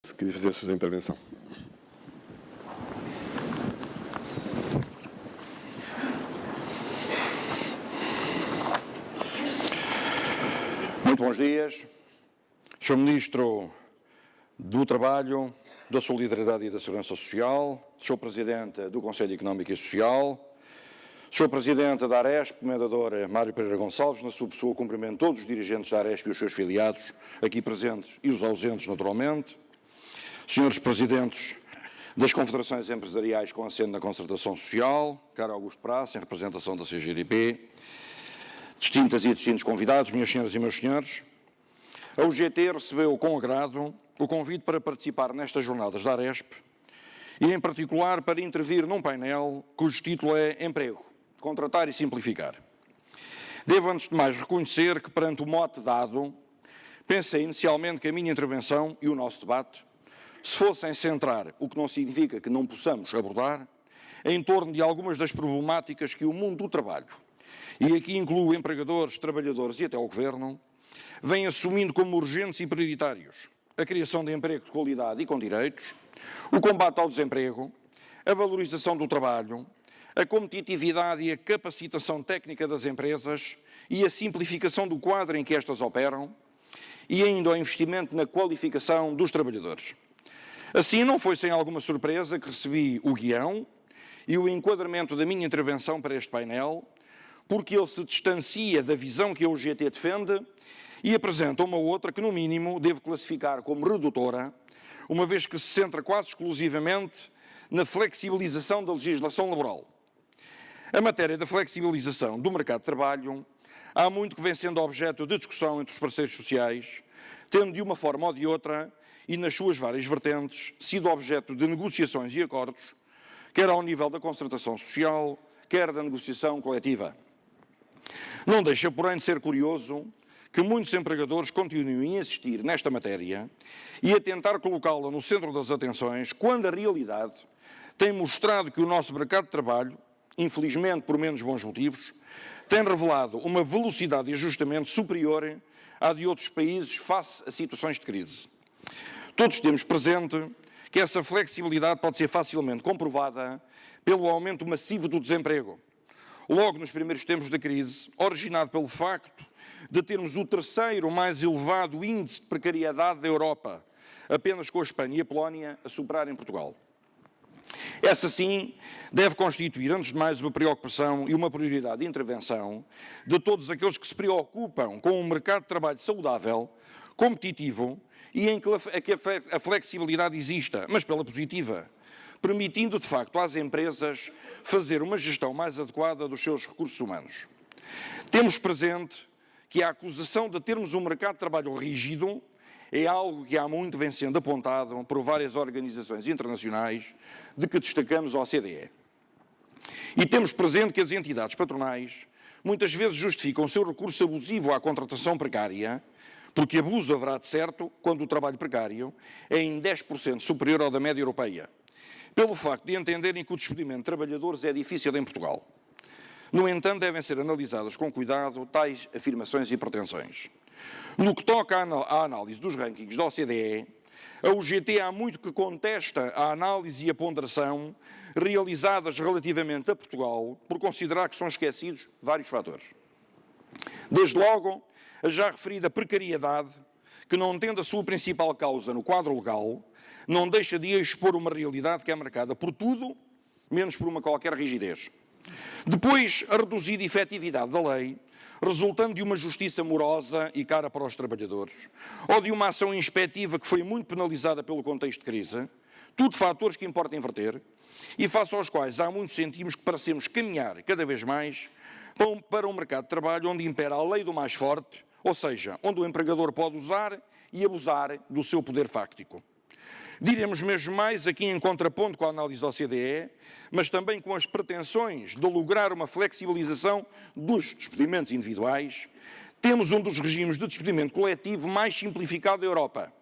Se queria fazer a sua intervenção. Muito bons dias. Sr. Ministro do Trabalho, da Solidariedade e da Segurança Social, Sr. Presidente do Conselho Económico e Social, Sr. Presidente da Aresp, Comendador Mário Pereira Gonçalves, na sua pessoa cumprimento todos os dirigentes da Aresp e os seus filiados, aqui presentes e os ausentes naturalmente, Senhores Presidentes das Confederações Empresariais com assento na Concertação Social, caro Augusto Praça, em representação da CGDP, distintas e distintos convidados, minhas senhoras e meus senhores, a UGT recebeu com agrado o convite para participar nestas jornadas da Aresp e, em particular, para intervir num painel cujo título é Emprego, Contratar e Simplificar. Devo, antes de mais, reconhecer que, perante o mote dado, pensei inicialmente que a minha intervenção e o nosso debate se fossem centrar, o que não significa que não possamos abordar, em torno de algumas das problemáticas que o mundo do trabalho, e aqui incluo empregadores, trabalhadores e até o Governo, vem assumindo como urgentes e prioritários a criação de emprego de qualidade e com direitos, o combate ao desemprego, a valorização do trabalho, a competitividade e a capacitação técnica das empresas e a simplificação do quadro em que estas operam e ainda o investimento na qualificação dos trabalhadores. Assim, não foi sem alguma surpresa que recebi o guião e o enquadramento da minha intervenção para este painel, porque ele se distancia da visão que a UGT defende e apresenta uma outra que, no mínimo, devo classificar como redutora, uma vez que se centra quase exclusivamente na flexibilização da legislação laboral. A matéria da flexibilização do mercado de trabalho há muito que vem sendo objeto de discussão entre os parceiros sociais, tendo de uma forma ou de outra, e nas suas várias vertentes, sido objeto de negociações e acordos, quer ao nível da concertação social, quer da negociação coletiva. Não deixa, porém, de ser curioso que muitos empregadores continuem a insistir nesta matéria e a tentar colocá-la no centro das atenções, quando a realidade tem mostrado que o nosso mercado de trabalho, infelizmente por menos bons motivos, tem revelado uma velocidade de ajustamento superior à de outros países face a situações de crise. Todos temos presente que essa flexibilidade pode ser facilmente comprovada pelo aumento massivo do desemprego, logo nos primeiros tempos da crise, originado pelo facto de termos o terceiro mais elevado índice de precariedade da Europa, apenas com a Espanha e a Polónia a superarem Portugal. Essa, sim, deve constituir, antes de mais, uma preocupação e uma prioridade de intervenção de todos aqueles que se preocupam com um mercado de trabalho saudável, competitivo e em que a flexibilidade exista, mas pela positiva, permitindo, de facto, às empresas fazer uma gestão mais adequada dos seus recursos humanos. Temos presente que a acusação de termos um mercado de trabalho rígido é algo que há muito vem sendo apontado por várias organizações internacionais, de que destacamos a OCDE. E temos presente que as entidades patronais muitas vezes justificam o seu recurso abusivo à contratação precária, porque abuso haverá de certo quando o trabalho precário é em 10% superior ao da média europeia, pelo facto de entenderem que o despedimento de trabalhadores é difícil em Portugal. No entanto, devem ser analisadas com cuidado tais afirmações e pretensões. No que toca à análise dos rankings da OCDE, a UGT há muito que contesta a análise e a ponderação realizadas relativamente a Portugal, por considerar que são esquecidos vários fatores. Desde logo, a já referida precariedade, que não tendo a sua principal causa no quadro legal, não deixa de expor uma realidade que é marcada por tudo, menos por uma qualquer rigidez. Depois, a reduzida efetividade da lei, resultando de uma justiça morosa e cara para os trabalhadores, ou de uma ação inspectiva que foi muito penalizada pelo contexto de crise, tudo fatores que importa inverter, e face aos quais há muito sentimos que parecemos caminhar cada vez mais para um mercado de trabalho onde impera a lei do mais forte, ou seja, onde o empregador pode usar e abusar do seu poder fáctico. Diremos mesmo mais aqui em contraponto com a análise da OCDE, mas também com as pretensões de lograr uma flexibilização dos despedimentos individuais, temos um dos regimes de despedimento coletivo mais simplificado da Europa,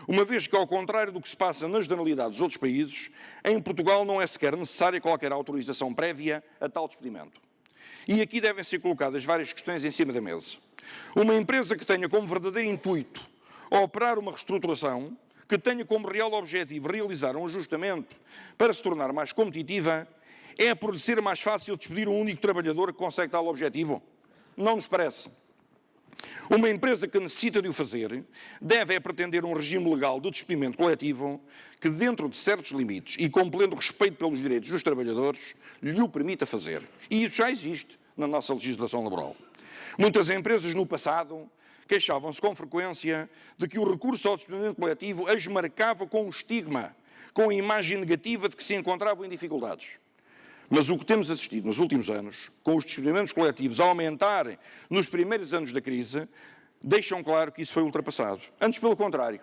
uma vez que, ao contrário do que se passa na generalidade dos outros países, em Portugal não é sequer necessária qualquer autorização prévia a tal despedimento. E aqui devem ser colocadas várias questões em cima da mesa. Uma empresa que tenha como verdadeiro intuito operar uma reestruturação, que tenha como real objetivo realizar um ajustamento para se tornar mais competitiva, é por lhe ser mais fácil despedir um único trabalhador que consegue tal objetivo? Não nos parece. Uma empresa que necessita de o fazer deve pretender um regime legal de despedimento coletivo que, dentro de certos limites e com pleno respeito pelos direitos dos trabalhadores, lhe o permita fazer. E isso já existe na nossa legislação laboral. Muitas empresas no passado queixavam-se com frequência de que o recurso ao despedimento coletivo as marcava com um estigma, com a imagem negativa de que se encontravam em dificuldades. Mas o que temos assistido nos últimos anos, com os despedimentos coletivos a aumentarem nos primeiros anos da crise, deixam claro que isso foi ultrapassado. Antes, pelo contrário,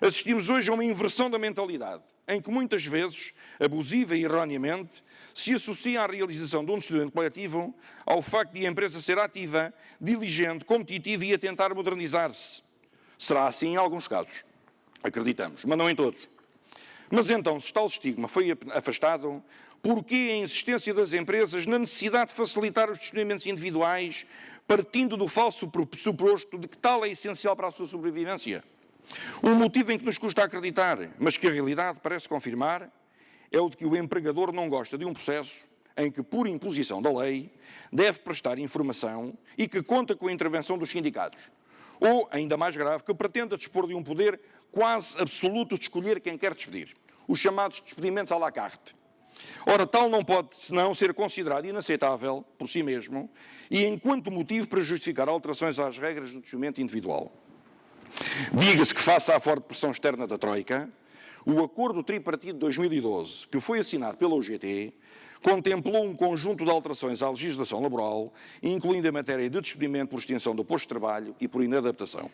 assistimos hoje a uma inversão da mentalidade, em que muitas vezes, abusiva e erroneamente, se associa a realização de um despedimento coletivo ao facto de a empresa ser ativa, diligente, competitiva e a tentar modernizar-se. Será assim em alguns casos, acreditamos, mas não em todos. Mas então, se tal estigma foi afastado, porquê a insistência das empresas na necessidade de facilitar os despedimentos individuais, partindo do falso pressuposto de que tal é essencial para a sua sobrevivência? Um motivo em que nos custa acreditar, mas que a realidade parece confirmar, é o de que o empregador não gosta de um processo em que, por imposição da lei, deve prestar informação e que conta com a intervenção dos sindicatos. Ou, ainda mais grave, que pretenda dispor de um poder quase absoluto de escolher quem quer despedir. Os chamados despedimentos à la carte. Ora, tal não pode, senão, ser considerado inaceitável por si mesmo e enquanto motivo para justificar alterações às regras do despedimento individual. Diga-se que, face à forte pressão externa da Troika, o Acordo Tripartite de 2012, que foi assinado pela UGT, contemplou um conjunto de alterações à legislação laboral, incluindo a matéria de despedimento por extinção do posto de trabalho e por inadaptação.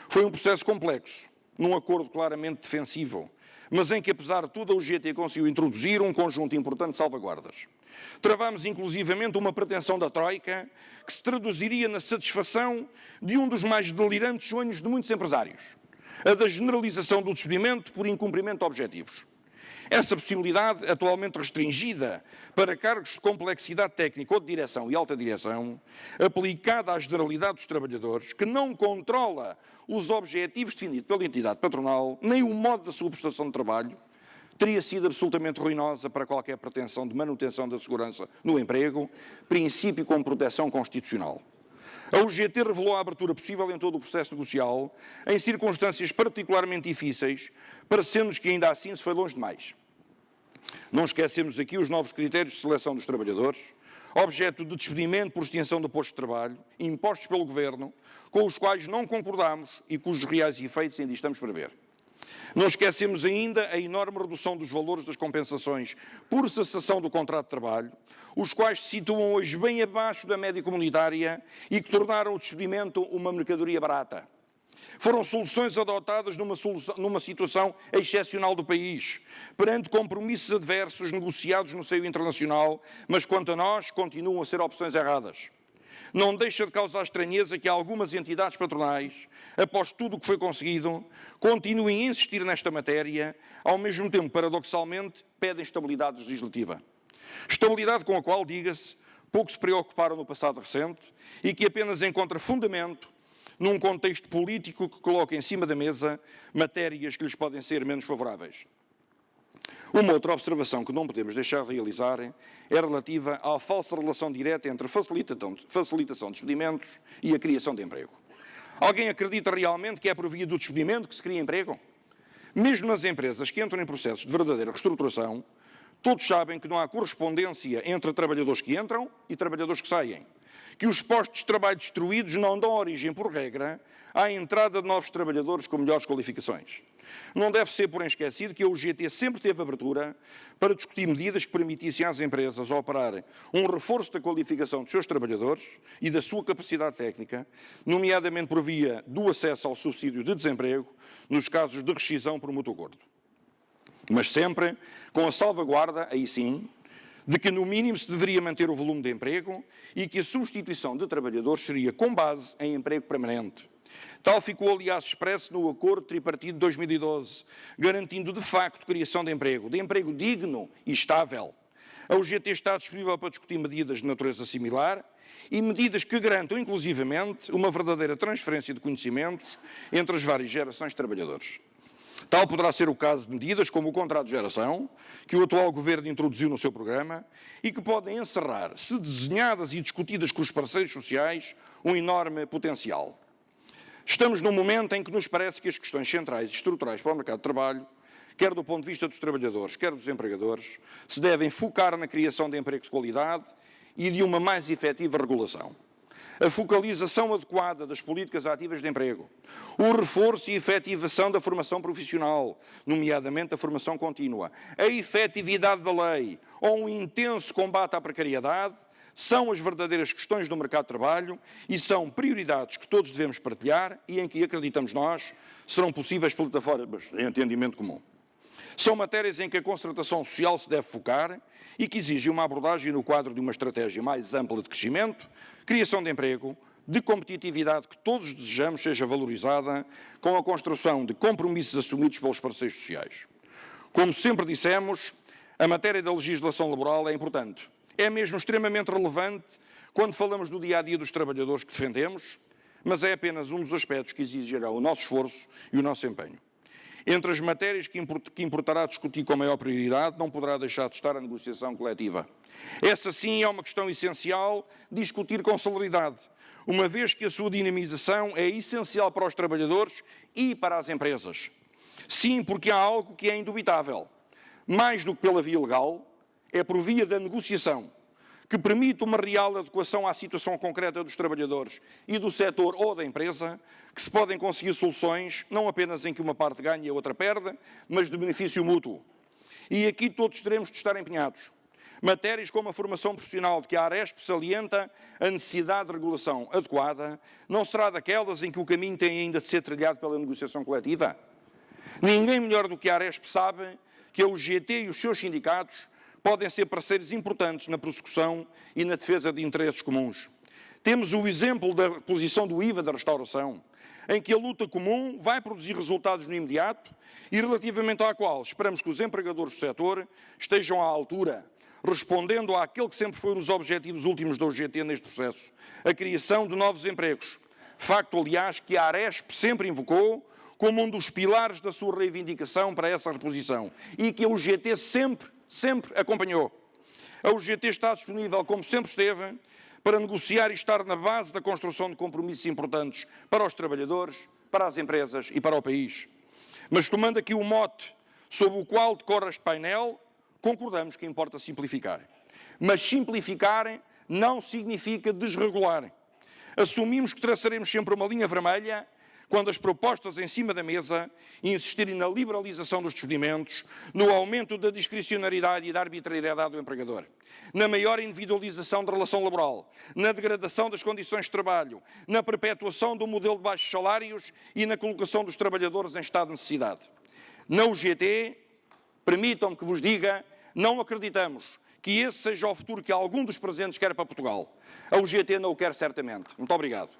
Foi um processo complexo, num acordo claramente defensivo, mas em que, apesar de tudo, a UGT conseguiu introduzir um conjunto importante de salvaguardas. Travámos, inclusivamente, uma pretensão da Troika que se traduziria na satisfação de um dos mais delirantes sonhos de muitos empresários, a da generalização do despedimento por incumprimento de objetivos. Essa possibilidade, atualmente restringida para cargos de complexidade técnica ou de direção e alta direção, aplicada à generalidade dos trabalhadores, que não controla os objetivos definidos pela entidade patronal, nem o modo da sua prestação de trabalho, teria sido absolutamente ruinosa para qualquer pretensão de manutenção da segurança no emprego, princípio com proteção constitucional. A UGT revelou a abertura possível em todo o processo negocial, em circunstâncias particularmente difíceis, parecendo-nos que ainda assim se foi longe demais. Não esquecemos aqui os novos critérios de seleção dos trabalhadores, objeto de despedimento por extinção do posto de trabalho, impostos pelo Governo, com os quais não concordamos e cujos reais efeitos ainda estamos para ver. Não esquecemos ainda a enorme redução dos valores das compensações por cessação do contrato de trabalho, os quais se situam hoje bem abaixo da média comunitária e que tornaram o despedimento uma mercadoria barata. Foram soluções adotadas numa situação excepcional do país, perante compromissos adversos negociados no seio internacional, mas quanto a nós, continuam a ser opções erradas. Não deixa de causar estranheza que algumas entidades patronais, após tudo o que foi conseguido, continuem a insistir nesta matéria, ao mesmo tempo, paradoxalmente, pedem estabilidade legislativa. Estabilidade com a qual, diga-se, pouco se preocuparam no passado recente e que apenas encontra fundamento num contexto político que coloca em cima da mesa matérias que lhes podem ser menos favoráveis. Uma outra observação que não podemos deixar de realizar é relativa à falsa relação direta entre facilitação de despedimentos e a criação de emprego. Alguém acredita realmente que é por via do despedimento que se cria emprego? Mesmo nas empresas que entram em processos de verdadeira reestruturação, todos sabem que não há correspondência entre trabalhadores que entram e trabalhadores que saem, que os postos de trabalho destruídos não dão origem, por regra, à entrada de novos trabalhadores com melhores qualificações. Não deve ser, porém, esquecido que a UGT sempre teve abertura para discutir medidas que permitissem às empresas operarem um reforço da qualificação dos seus trabalhadores e da sua capacidade técnica, nomeadamente por via do acesso ao subsídio de desemprego, nos casos de rescisão por mútuo acordo. Mas sempre com a salvaguarda, aí sim, de que no mínimo se deveria manter o volume de emprego e que a substituição de trabalhadores seria com base em emprego permanente. Tal ficou, aliás, expresso no Acordo Tripartite de 2012, garantindo de facto criação de emprego digno e estável. A UGT está disponível para discutir medidas de natureza similar e medidas que garantam, inclusivamente, uma verdadeira transferência de conhecimentos entre as várias gerações de trabalhadores. Tal poderá ser o caso de medidas como o contrato de geração, que o atual Governo introduziu no seu programa e que podem encerrar, se desenhadas e discutidas com os parceiros sociais, um enorme potencial. Estamos num momento em que nos parece que as questões centrais e estruturais para o mercado de trabalho, quer do ponto de vista dos trabalhadores, quer dos empregadores, se devem focar na criação de emprego de qualidade e de uma mais efetiva regulação. A focalização adequada das políticas ativas de emprego, o reforço e efetivação da formação profissional, nomeadamente a formação contínua, a efetividade da lei ou um intenso combate à precariedade, são as verdadeiras questões do mercado de trabalho e são prioridades que todos devemos partilhar e em que, acreditamos nós, serão possíveis plataformas de entendimento comum. São matérias em que a concertação social se deve focar e que exigem uma abordagem no quadro de uma estratégia mais ampla de crescimento, criação de emprego, de competitividade que todos desejamos seja valorizada com a construção de compromissos assumidos pelos parceiros sociais. Como sempre dissemos, a matéria da legislação laboral é importante. É mesmo extremamente relevante quando falamos do dia-a-dia dos trabalhadores que defendemos, mas é apenas um dos aspectos que exigirá o nosso esforço e o nosso empenho. Entre as matérias que importará discutir com maior prioridade, não poderá deixar de estar a negociação coletiva. Essa sim é uma questão essencial de discutir com celeridade, uma vez que a sua dinamização é essencial para os trabalhadores e para as empresas. Sim, porque há algo que é indubitável. Mais do que pela via legal, é por via da negociação, que permite uma real adequação à situação concreta dos trabalhadores e do setor ou da empresa, que se podem conseguir soluções, não apenas em que uma parte ganha e a outra perde, mas de benefício mútuo. E aqui todos teremos de estar empenhados. Matérias como a formação profissional, de que a Aresp salienta a necessidade de regulação adequada, não será daquelas em que o caminho tem ainda de ser trilhado pela negociação coletiva? Ninguém melhor do que a Aresp sabe que a UGT e os seus sindicatos podem ser parceiros importantes na prossecução e na defesa de interesses comuns. Temos o exemplo da posição do IVA da restauração, em que a luta comum vai produzir resultados no imediato e relativamente à qual esperamos que os empregadores do setor estejam à altura, respondendo àquele que sempre foi um dos objetivos últimos da UGT neste processo, a criação de novos empregos. Facto, aliás, que a Aresp sempre invocou como um dos pilares da sua reivindicação para essa reposição e que a UGT sempre acompanhou. A UGT está disponível, como sempre esteve, para negociar e estar na base da construção de compromissos importantes para os trabalhadores, para as empresas e para o país. Mas tomando aqui o mote sob o qual decorre este painel, concordamos que importa simplificar. Mas simplificar não significa desregular. Assumimos que traçaremos sempre uma linha vermelha quando as propostas em cima da mesa insistirem na liberalização dos despedimentos, no aumento da discricionariedade e da arbitrariedade do empregador, na maior individualização da relação laboral, na degradação das condições de trabalho, na perpetuação do modelo de baixos salários e na colocação dos trabalhadores em estado de necessidade. Na UGT, permitam-me que vos diga, não acreditamos que esse seja o futuro que algum dos presentes quer para Portugal. A UGT não o quer certamente. Muito obrigado.